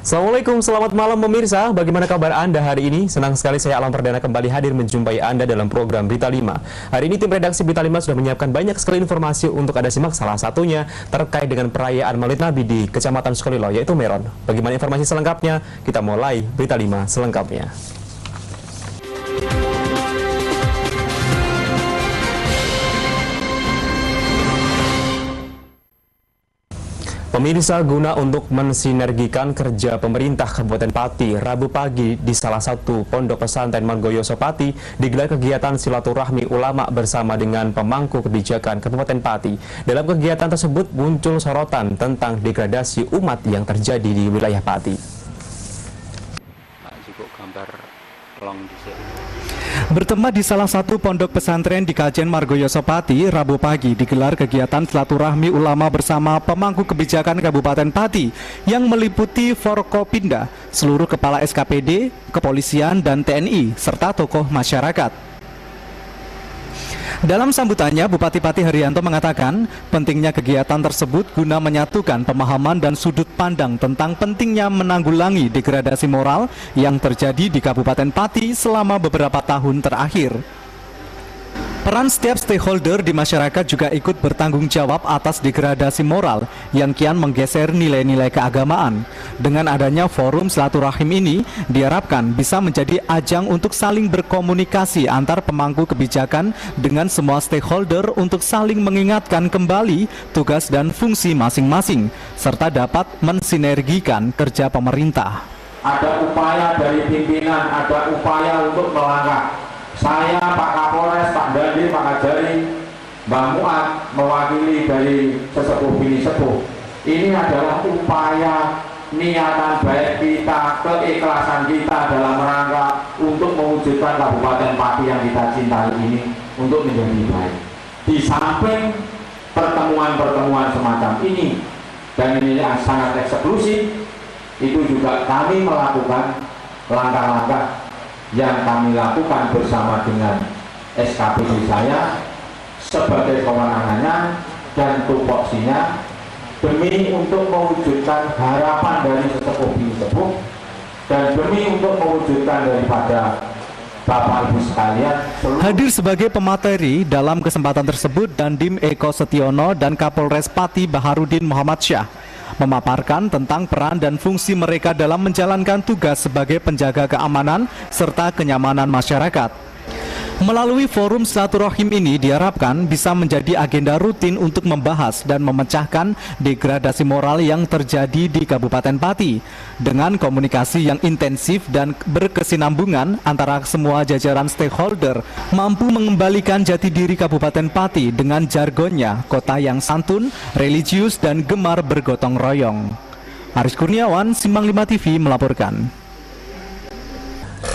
Assalamualaikum, selamat malam pemirsa. Bagaimana kabar Anda hari ini? Senang sekali saya Alam Perdana kembali hadir menjumpai Anda dalam program Berita 5. Hari ini tim redaksi Berita 5 sudah menyiapkan banyak sekali informasi untuk Anda simak, salah satunya terkait dengan perayaan Maulid Nabi di Kecamatan Sukolilo, yaitu Meron. Bagaimana informasi selengkapnya? Kita mulai Berita 5 selengkapnya. Pemirsa, guna untuk mensinergikan kerja pemerintah Kabupaten Pati, Rabu pagi di salah satu pondok pesantren Margoyoso Pati digelar kegiatan silaturahmi ulama bersama dengan pemangku kebijakan Kabupaten Pati. Dalam kegiatan tersebut muncul sorotan tentang degradasi umat yang terjadi di wilayah Pati. Bertempat di salah satu pondok pesantren di Kajen Margoyoso Pati, Rabu pagi digelar kegiatan silaturahmi ulama bersama pemangku kebijakan Kabupaten Pati yang meliputi Forkopinda, seluruh kepala SKPD, kepolisian dan TNI, serta tokoh masyarakat. Dalam sambutannya, Bupati Pati Haryanto mengatakan pentingnya kegiatan tersebut guna menyatukan pemahaman dan sudut pandang tentang pentingnya menanggulangi degradasi moral yang terjadi di Kabupaten Pati selama beberapa tahun terakhir. Peran setiap stakeholder di masyarakat juga ikut bertanggung jawab atas degradasi moral yang kian menggeser nilai-nilai keagamaan. Dengan adanya forum silaturahim ini, diharapkan bisa menjadi ajang untuk saling berkomunikasi antar pemangku kebijakan dengan semua stakeholder untuk saling mengingatkan kembali tugas dan fungsi masing-masing, serta dapat mensinergikan kerja pemerintah. Ada upaya dari pimpinan, ada upaya untuk melangkah. Saya, Pak Kapolres, Pak Dandi, Pak Kajari, Mbak Muat, mewakili dari sesepuh bini sepuh. Ini adalah upaya niatan baik kita, keikhlasan kita dalam rangka untuk mewujudkan Kabupaten Pati yang kita cintai ini untuk menjadi baik. Di samping pertemuan-pertemuan semacam ini, dan ini yang sangat eksklusif, itu juga kami melakukan langkah-langkah yang kami lakukan bersama dengan SKPD saya sebagai kewenangannya dan tupoksinya demi untuk mewujudkan harapan dari sesepuh bini sepuh dan demi untuk mewujudkan daripada Bapak Ibu sekalian. Hadir sebagai pemateri dalam kesempatan tersebut Dandim Eko Setiono dan Kapolres Pati Baharudin Muhammad Syah memaparkan tentang peran dan fungsi mereka dalam menjalankan tugas sebagai penjaga keamanan serta kenyamanan masyarakat. Melalui forum silaturahim ini diharapkan bisa menjadi agenda rutin untuk membahas dan memecahkan degradasi moral yang terjadi di Kabupaten Pati dengan komunikasi yang intensif dan berkesinambungan antara semua jajaran stakeholder, mampu mengembalikan jati diri Kabupaten Pati dengan jargonnya kota yang santun, religius dan gemar bergotong royong. Aris Kurniawan, Simbang 5 TV melaporkan.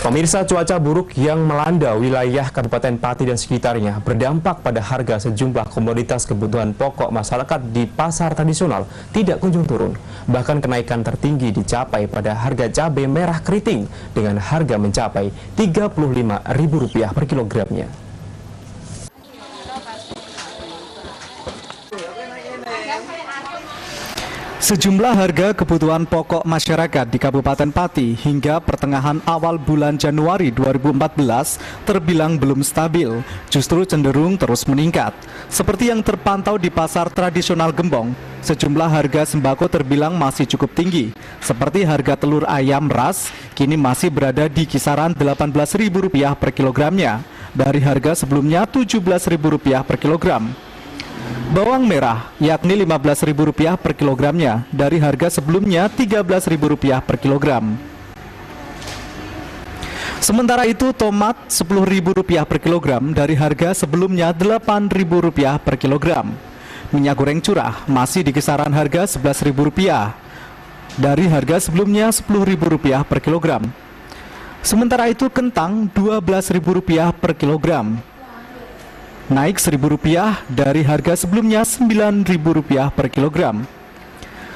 Pemirsa, cuaca buruk yang melanda wilayah Kabupaten Pati dan sekitarnya berdampak pada harga sejumlah komoditas kebutuhan pokok masyarakat di pasar tradisional tidak kunjung turun. Bahkan kenaikan tertinggi dicapai pada harga cabai merah keriting dengan harga mencapai Rp35.000 per kilogramnya. Sejumlah harga kebutuhan pokok masyarakat di Kabupaten Pati hingga pertengahan awal bulan Januari 2014 terbilang belum stabil, justru cenderung terus meningkat. Seperti yang terpantau di pasar tradisional Gembong, sejumlah harga sembako terbilang masih cukup tinggi. Seperti harga telur ayam ras, kini masih berada di kisaran Rp18.000 per kilogramnya, dari harga sebelumnya Rp17.000 per kilogram. Bawang merah yakni Rp15.000 per kilogramnya dari harga sebelumnya Rp13.000 per kilogram. Sementara itu tomat Rp10.000 per kilogram dari harga sebelumnya Rp8.000 per kilogram. Minyak goreng curah masih di kisaran harga Rp11.000 dari harga sebelumnya Rp10.000 per kilogram. Sementara itu kentang Rp12.000 per kilogram, naik Rp1.000 dari harga sebelumnya Rp9.000 per kilogram.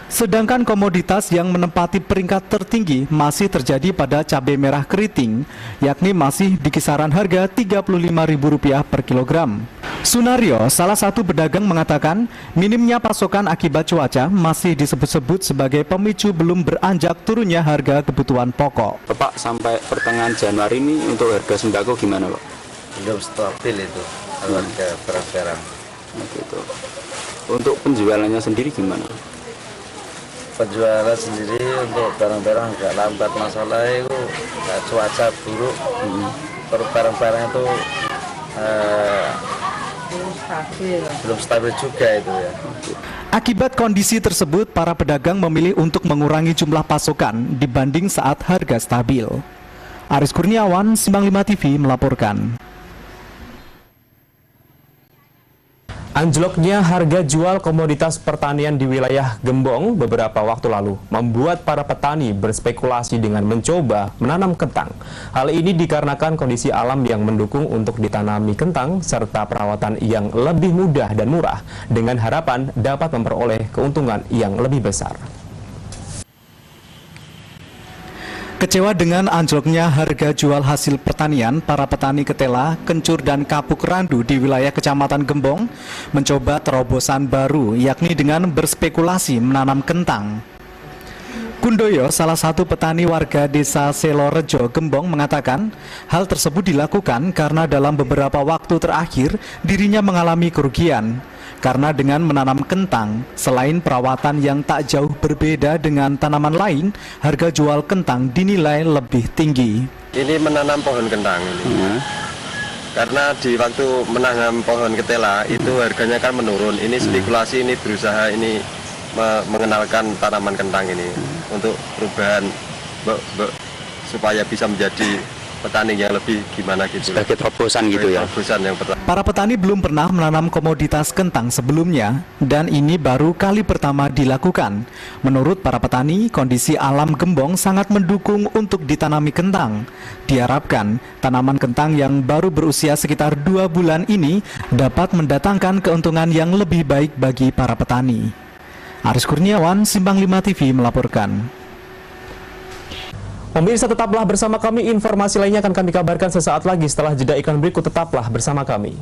Sedangkan komoditas yang menempati peringkat tertinggi masih terjadi pada cabai merah keriting, yakni masih di kisaran harga Rp35.000 per kilogram. Sunaryo, salah satu pedagang mengatakan minimnya pasokan akibat cuaca masih disebut-sebut sebagai pemicu belum beranjak turunnya harga kebutuhan pokok. Pak, sampai pertengahan Januari ini untuk harga sembako gimana, Pak? Belum stabil itu harga barang-barang. Gitu. Untuk penjualannya sendiri gimana? Penjualan sendiri untuk barang-barang agak lambat, masalahnya itu cuaca buruk. Barang-barang itu belum stabil juga itu ya. Akibat kondisi tersebut, para pedagang memilih untuk mengurangi jumlah pasokan dibanding saat harga stabil. Aris Kurniawan, Simbang 5 TV melaporkan. Anjloknya harga jual komoditas pertanian di wilayah Gembong beberapa waktu lalu membuat para petani berspekulasi dengan mencoba menanam kentang. Hal ini dikarenakan kondisi alam yang mendukung untuk ditanami kentang serta perawatan yang lebih mudah dan murah dengan harapan dapat memperoleh keuntungan yang lebih besar. Kecewa dengan anjloknya harga jual hasil pertanian, para petani ketela, kencur, dan kapuk randu di wilayah Kecamatan Gembong mencoba terobosan baru, yakni dengan berspekulasi menanam kentang. Kundoyo, salah satu petani warga desa Selorejo, Gembong, mengatakan hal tersebut dilakukan karena dalam beberapa waktu terakhir dirinya mengalami kerugian. Karena dengan menanam kentang, selain perawatan yang tak jauh berbeda dengan tanaman lain, harga jual kentang dinilai lebih tinggi. Ini menanam pohon kentang ini. Karena di waktu menanam pohon ketela itu harganya kan menurun. Ini spekulasi, ini berusaha ini mengenalkan tanaman kentang ini untuk perubahan supaya bisa menjadi petani yang lebih gimana gitu. Sebagai terobosan gitu ya. Terobosan yang pertama. Para petani belum pernah menanam komoditas kentang sebelumnya dan ini baru kali pertama dilakukan. Menurut para petani, kondisi alam Gembong sangat mendukung untuk ditanami kentang. Diharapkan tanaman kentang yang baru berusia sekitar 2 bulan ini dapat mendatangkan keuntungan yang lebih baik bagi para petani. Aris Kurniawan, Simbang 5 TV melaporkan. Pemirsa, tetaplah bersama kami, informasi lainnya akan kami kabarkan sesaat lagi setelah jeda iklan berikut. Tetaplah bersama kami.